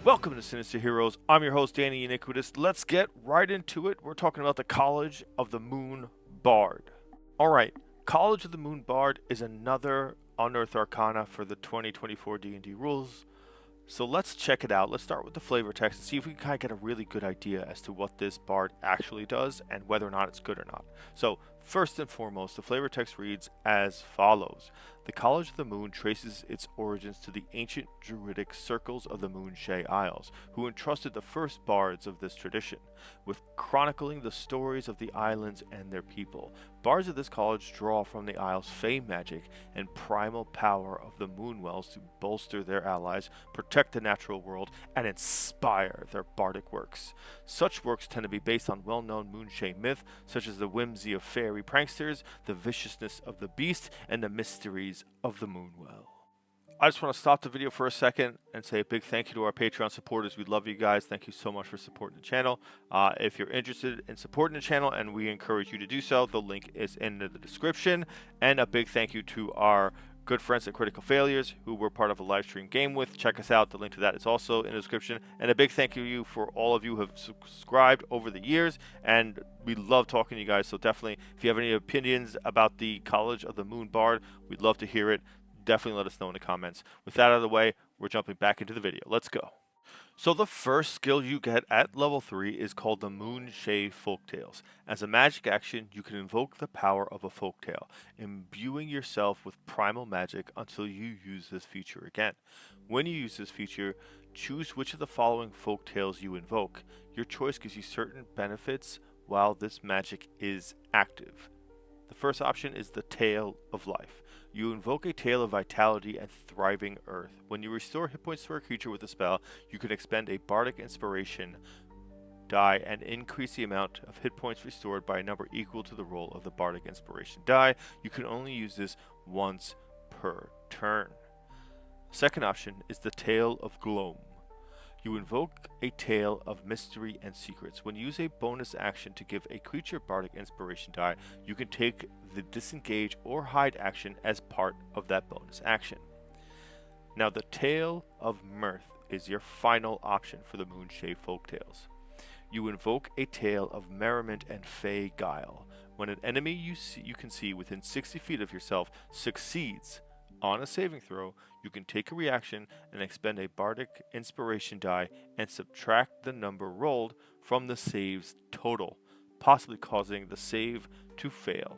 Welcome to Sinister Heroes. I'm your host, Danny Iniquitous. Let's get right into it. We're talking about the College of the Moon Bard. Alright, College of the Moon Bard is another Unearthed Arcana for the 2024 D&D rules. So let's check it out. Let's start with the flavor text and see if we can kind of get a really good idea as to what this bard actually does and whether or not it's good or not. So first and foremost, the flavor text reads as follows. The College of the Moon traces its origins to the ancient druidic circles of the Moonshae Isles, who entrusted the first bards of this tradition with chronicling the stories of the islands and their people. Bards of this college draw from the Isles' fey magic and primal power of the Moonwells to bolster their allies, protect the natural world, and inspire their bardic works. Such works tend to be based on well-known Moonshae myth, such as the whimsy of fairy pranksters, the viciousness of the beast, and the mysteries of the Moonwell. I just want to stop the video for a second and say a big thank you to our Patreon supporters. We love you guys. Thank you so much for supporting the channel. If you're interested in supporting the channel, and we encourage you to do so, the link is in the description. And a big thank you to our good friends at Critical Failures, who we're part of a live stream game with. Check us out. The link to that is also in the description. And a big thank you for all of you who have subscribed over the years. And we love talking to you guys. So definitely, if you have any opinions about the College of the Moon Bard, we'd love to hear it. Definitely let us know in the comments. With that out of the way, we're jumping back into the video. Let's go. So the first skill you get at level 3 is called the Moonshae Folktales. As a magic action, you can invoke the power of a folktale, imbuing yourself with primal magic until you use this feature again. When you use this feature, choose which of the following folktales you invoke. Your choice gives you certain benefits while this magic is active. The first option is the Tale of Life. You invoke a tale of vitality and thriving earth. When you restore hit points to a creature with a spell, you can expend a bardic inspiration die and increase the amount of hit points restored by a number equal to the roll of the bardic inspiration die. You can only use this once per turn. Second option is the Tale of Gloam. You invoke a tale of mystery and secrets. When you use a bonus action to give a creature bardic inspiration die, you can take the disengage or hide action as part of that bonus action. Now the Tale of Mirth is your final option for the Moonshae Folktales. You invoke a tale of merriment and fey guile. When an enemy you can see within 60 feet of yourself succeeds on a saving throw, you can take a reaction and expend a bardic inspiration die and subtract the number rolled from the save's total, possibly causing the save to fail.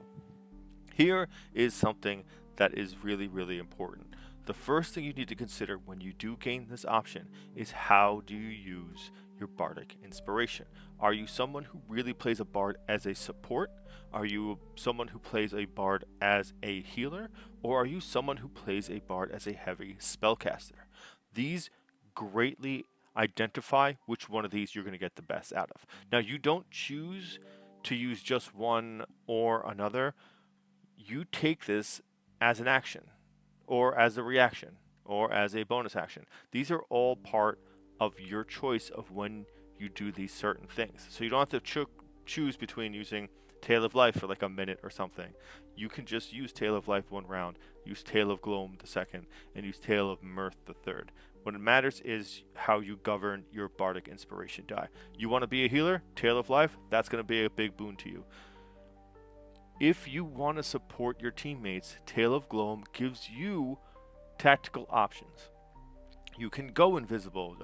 Here is something that is really important. The first thing you need to consider when you do gain this option is how do you use your bardic inspiration. Are you someone who really plays a bard as a support? Are you someone who plays a bard as a healer? Or are you someone who plays a bard as a heavy spellcaster? These greatly identify which one of these you're going to get the best out of. Now, you don't choose to use just one or another. You take this as an action, or as a reaction, or as a bonus action. These are all part of your choice of when you do these certain things. So you don't have to choose between using Tale of Life for like a minute or something. You can just use Tale of Life one round, use Tale of Gloam the second, and use Tale of Mirth the third. What it matters is how you govern your bardic inspiration die. You want to be a healer? Tale of Life, that's going to be a big boon to you. If you want to support your teammates, Tale of Gloam gives you tactical options. You can go invisible,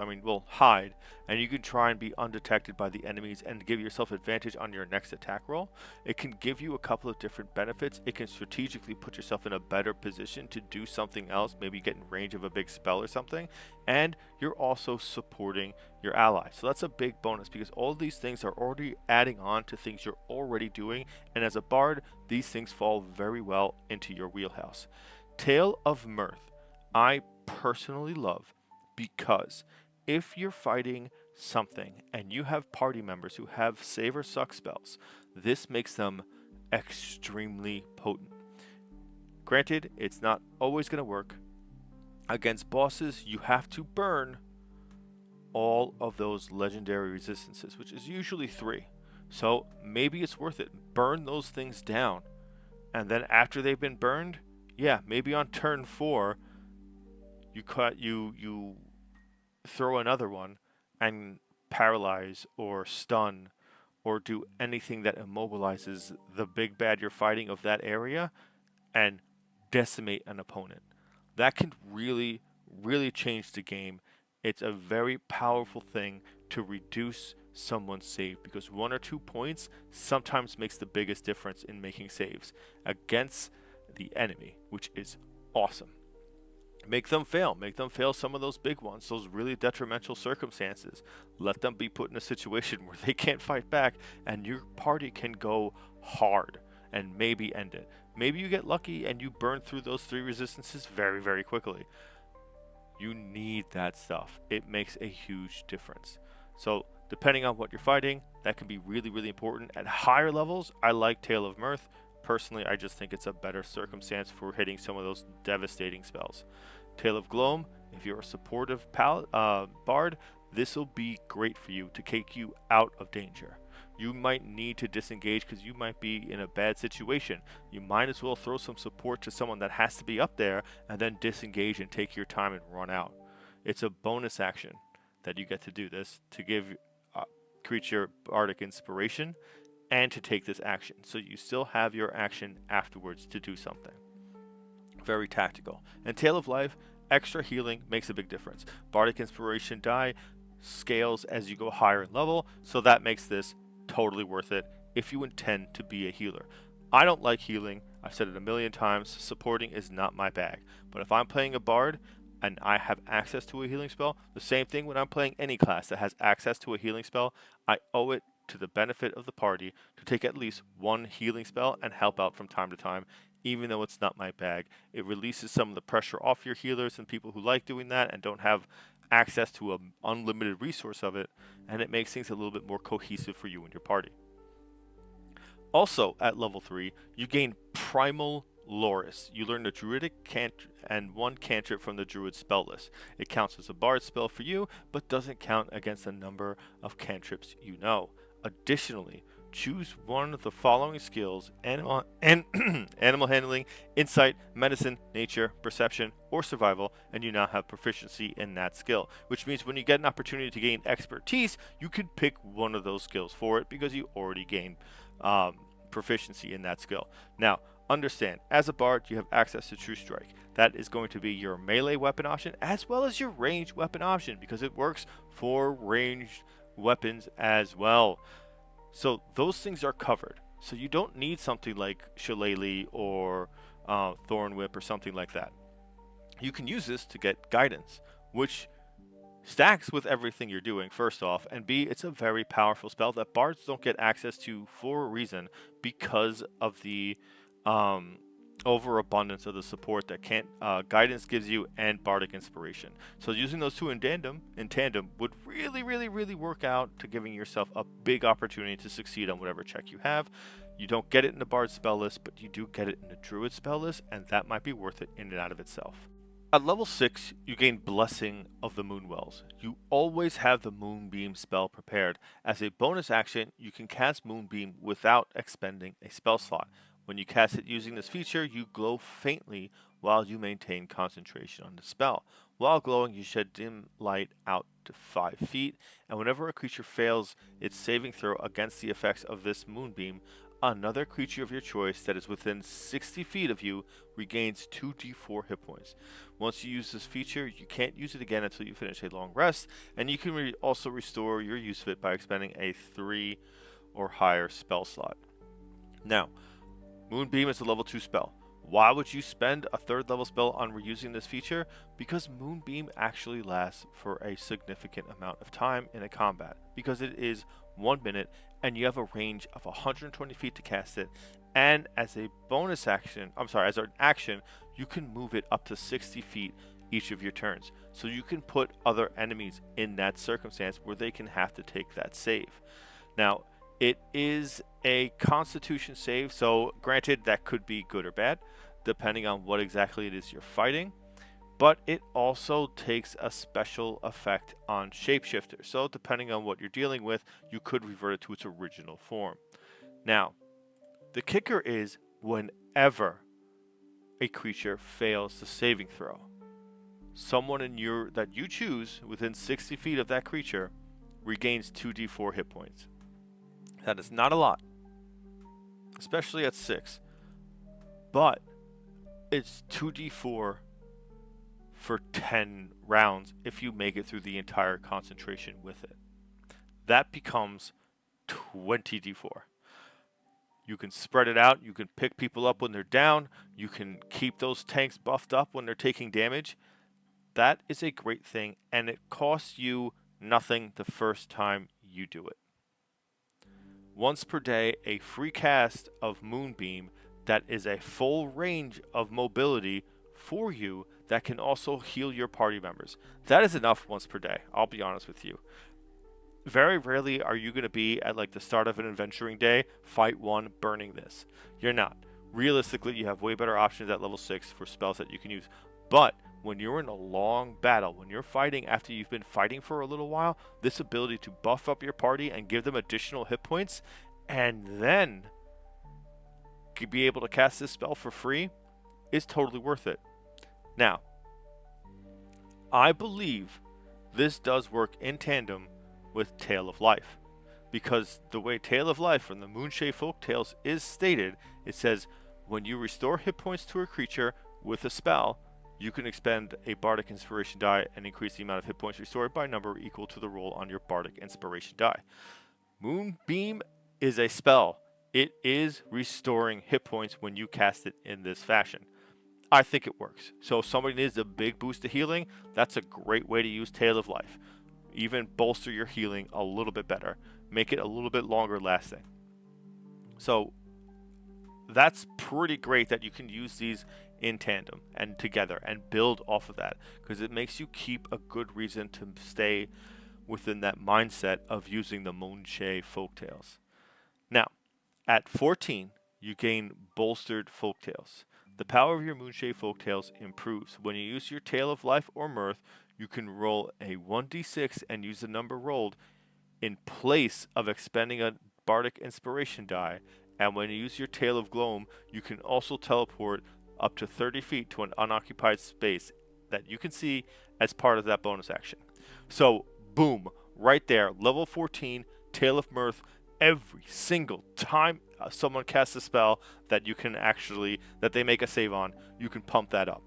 hide, and you can try and be undetected by the enemies and give yourself advantage on your next attack roll. It can give you a couple of different benefits. It can strategically put yourself in a better position to do something else, maybe get in range of a big spell or something, and you're also supporting your ally. So that's a big bonus because all these things are already adding on to things you're already doing, and as a bard, these things fall very well into your wheelhouse. Tale of Mirth, I personally love, because if you're fighting something and you have party members who have save or suck spells, this makes them extremely potent. Granted, it's not always going to work. Against bosses, you have to burn all of those legendary resistances, which is usually 3. So maybe it's worth it. Burn those things down. And then after they've been burned, yeah, maybe on turn 4, you throw another one and paralyze or stun or do anything that immobilizes the big bad you're fighting of that area and decimate an opponent. That can really, really change the game. It's a very powerful thing to reduce someone's save because 1 or 2 points sometimes makes the biggest difference in making saves against the enemy, which is awesome. Make them fail. Make them fail some of those big ones, those really detrimental circumstances. Let them be put in a situation where they can't fight back, and your party can go hard and maybe end it. Maybe you get lucky and you burn through those 3 resistances very, very quickly. You need that stuff. It makes a huge difference. So, depending on what you're fighting, that can be really, really important. At higher levels, I like Tale of Mirth. Personally, I just think it's a better circumstance for hitting some of those devastating spells. Tale of Gloam, if you're a supportive bard, this will be great for you to take you out of danger. You might need to disengage because you might be in a bad situation. You might as well throw some support to someone that has to be up there and then disengage and take your time and run out. It's a bonus action that you get to do this to give creature bardic inspiration and to take this action. So you still have your action afterwards to do something. Very tactical. And Tale of Life, extra healing makes a big difference. Bardic Inspiration die scales as you go higher in level, so that makes this totally worth it if you intend to be a healer. I don't like healing. I've said it a million times. Supporting is not my bag. But if I'm playing a bard and I have access to a healing spell, the same thing when I'm playing any class that has access to a healing spell, I owe it to the benefit of the party to take at least one healing spell and help out from time to time, even though it's not my bag. It releases some of the pressure off your healers and people who like doing that and don't have access to an unlimited resource of it, and it makes things a little bit more cohesive for you and your party. Also, at level 3, you gain Primal Loris. You learn the druidic cantrip and 1 cantrip from the druid spell list. It counts as a bard spell for you, but doesn't count against the number of cantrips you know. Additionally, choose one of the following skills: animal handling, insight, medicine, nature, perception, or survival, and you now have proficiency in that skill. Which means when you get an opportunity to gain expertise, you can pick one of those skills for it because you already gained proficiency in that skill. Now, understand, as a bard, you have access to True Strike. That is going to be your melee weapon option as well as your ranged weapon option because it works for ranged weapons as well. So those things are covered. So you don't need something like Shillelagh or Thorn Whip or something like that. You can use this to get guidance, which stacks with everything you're doing, first off, and B, it's a very powerful spell that bards don't get access to for a reason because of the overabundance of the support that guidance gives you and bardic inspiration. So using those two in tandem would really work out to giving yourself a big opportunity to succeed on whatever check you have. You don't get it in the bard spell list, but you do get it in the druid spell list, and that might be worth it in and out of itself. At level 6, you gain Blessing of the Moonwells. You always have the Moonbeam spell prepared. As a bonus action, you can cast Moonbeam without expending a spell slot. When you cast it using this feature, you glow faintly while you maintain concentration on the spell. While glowing, you shed dim light out to 5 feet, and whenever a creature fails its saving throw against the effects of this Moonbeam, another creature of your choice that is within 60 feet of you regains 2d4 hit points. Once you use this feature, you can't use it again until you finish a long rest, and you can also restore your use of it by expending a 3 or higher spell slot. Now, Moonbeam is a level 2 spell. Why would you spend a 3rd level spell on reusing this feature? Because Moonbeam actually lasts for a significant amount of time in a combat, because it is 1 minute and you have a range of 120 feet to cast it, and as a bonus action, as an action, you can move it up to 60 feet each of your turns. So you can put other enemies in that circumstance where they can have to take that save. Now, it is a constitution save, so granted that could be good or bad, depending on what exactly it is you're fighting. But it also takes a special effect on shapeshifter. So depending on what you're dealing with, you could revert it to its original form. Now, the kicker is whenever a creature fails the saving throw. someone that you choose within 60 feet of that creature regains 2d4 hit points. That is not a lot, especially at 6, but it's 2d4 for 10 rounds if you make it through the entire concentration with it. That becomes 20d4. You can spread it out, you can pick people up when they're down, you can keep those tanks buffed up when they're taking damage. That is a great thing, and it costs you nothing the first time you do it. Once per day, a free cast of Moonbeam that is a full range of mobility for you that can also heal your party members. That is enough once per day, I'll be honest with you. Very rarely are you going to be at like the start of an adventuring day, fight 1, burning this. You're not. Realistically, you have way better options at level 6 for spells that you can use. But when you're in a long battle, when you're fighting after you've been fighting for a little while, this ability to buff up your party and give them additional hit points, and then be able to cast this spell for free is totally worth it. Now, I believe this does work in tandem with Tale of Life, because the way Tale of Life from the Moonshade Folktales is stated, it says, when you restore hit points to a creature with a spell, you can expend a Bardic Inspiration die and increase the amount of hit points restored by a number equal to the roll on your Bardic Inspiration die. Moonbeam is a spell. It is restoring hit points when you cast it in this fashion. I think it works. So if somebody needs a big boost to healing, that's a great way to use Tale of Life. Even bolster your healing a little bit better. Make it a little bit longer lasting. So that's pretty great that you can use these in tandem and together and build off of that, because it makes you keep a good reason to stay within that mindset of using the Moonshade Folktales. Now, at 14, you gain Bolstered Folktales. The power of your Moonshade Folktales improves. When you use your Tale of Life or Mirth, you can roll a 1d6 and use the number rolled in place of expending a Bardic Inspiration die. And when you use your Tale of Gloam, you can also teleport up to 30 feet to an unoccupied space that you can see as part of that bonus action. So, boom, right there, level 14, Tale of Mirth. Every single time someone casts a spell that you can actually, that they make a save on, you can pump that up.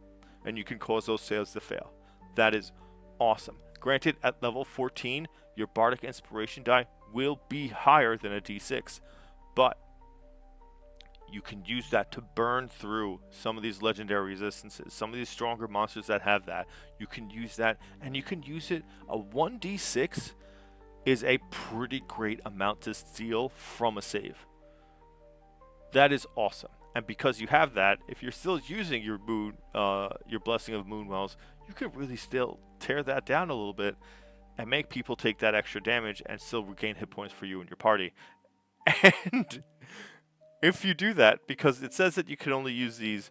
And you can cause those saves to fail. That is awesome. Granted, at level 14, your Bardic Inspiration die will be higher than a d6. But you can use that to burn through some of these legendary resistances, some of these stronger monsters that have that. You can use that, and you can use it. A 1d6 is a pretty great amount to steal from a save. That is awesome. And because you have that, if you're still using your your Blessing of Moonwells, you can really still tear that down a little bit and make people take that extra damage and still regain hit points for you and your party. And if you do that, because it says that you can only use these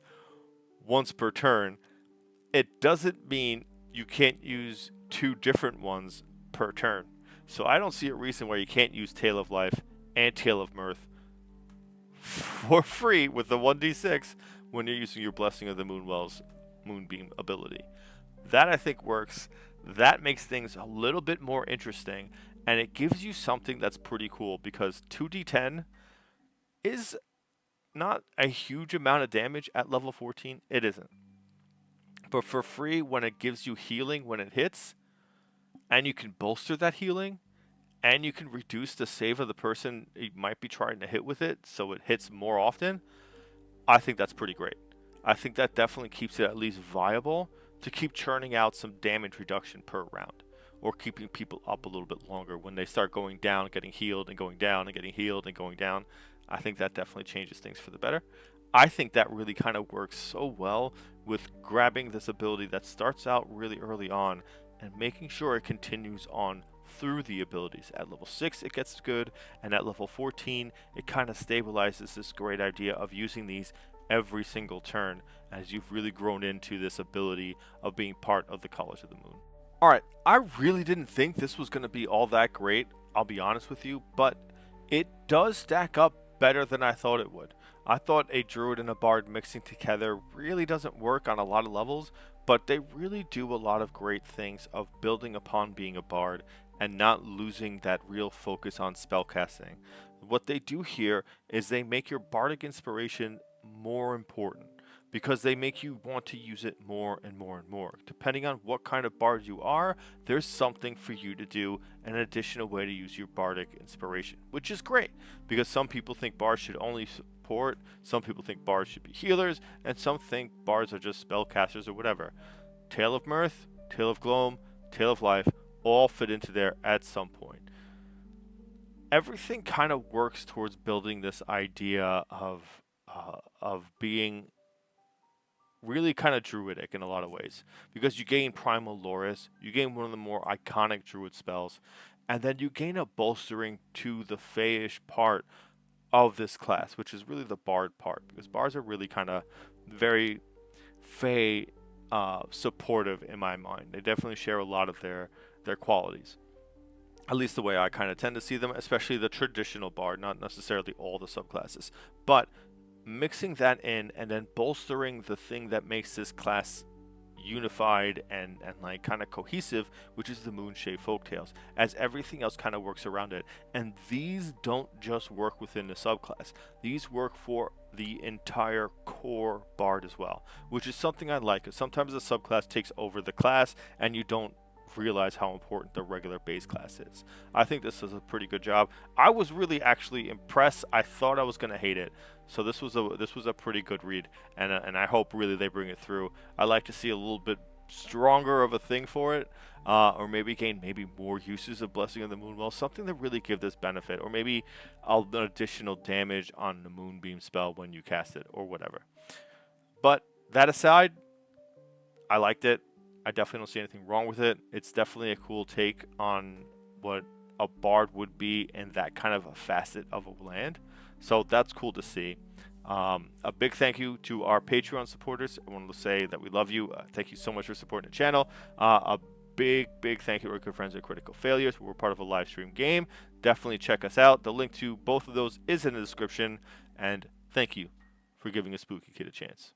once per turn, it doesn't mean you can't use 2 different ones per turn. So I don't see a reason why you can't use Tale of Life and Tale of Mirth for free with the 1d6 when you're using your Blessing of the Moonwells Moonbeam ability. That I think works. That makes things a little bit more interesting, and it gives you something that's pretty cool, because 2d10 is not a huge amount of damage at level 14. It isn't. But for free, when it gives you healing when it hits, and you can bolster that healing, and you can reduce the save of the person you might be trying to hit with it so it hits more often, I think that's pretty great. I think that definitely keeps it at least viable to keep churning out some damage reduction per round, or keeping people up a little bit longer when they start going down, getting healed, and going down, and getting healed, and going down. I think that definitely changes things for the better. I think that really kind of works so well with grabbing this ability that starts out really early on and making sure it continues on through the abilities. At level 6 it gets good, and at level 14 it kind of stabilizes this great idea of using these every single turn as you've really grown into this ability of being part of the College of the Moon. Alright, I really didn't think this was going to be all that great, I'll be honest with you, but it does stack up better than I thought it would. I thought a druid and a bard mixing together really doesn't work on a lot of levels, but they really do a lot of great things of building upon being a bard and not losing that real focus on spellcasting. What they do here is they make your bardic inspiration more important because they make you want to use it more and more and more. Depending on what kind of bard you are, there's something for you to do, an additional way to use your bardic inspiration, which is great because some people think bards should only support, some people think bards should be healers, and some think bards are just spellcasters or whatever. Tale of Mirth, Tale of Gloam, Tale of Life all fit into there at some point. Everything kind of works towards building this idea of being really kind of druidic in a lot of ways, because you gain Primal Loris, you gain one of the more iconic druid spells, and then you gain a bolstering to the Fey-ish part of this class, which is really the bard part, because bards are really kind of very Fey supportive in my mind. They definitely share a lot of their qualities, at least the way I kind of tend to see them, especially the traditional bard, not necessarily all the subclasses, but mixing that in and then bolstering the thing that makes this class unified and like kind of cohesive, which is the Moonshade folktales, as everything else kind of works around it. And these don't just work within the subclass, these work for the entire core bard as well, which is something I like, because sometimes the subclass takes over the class and you don't realize how important the regular base class is. I think this is a pretty good job. I was really actually impressed. I thought I was going to hate it, so this was a pretty good read, and I hope really they bring it through. I like to see a little bit stronger of a thing for it, or maybe gain more uses of Blessing of the Moonwell, something that really give this benefit, or maybe an additional damage on the Moonbeam spell when you cast it, or whatever. But that aside, I liked it. I definitely don't see anything wrong with it. It's definitely a cool take on what a bard would be in that kind of a facet of a land. So that's cool to see. A big thank you to our Patreon supporters. I wanted to say that we love you. Thank you so much for supporting the channel. A big thank you to our good friends at Critical Failures, who were part of a live stream game. Definitely check us out. The link to both of those is in the description. And thank you for giving a spooky kid a chance.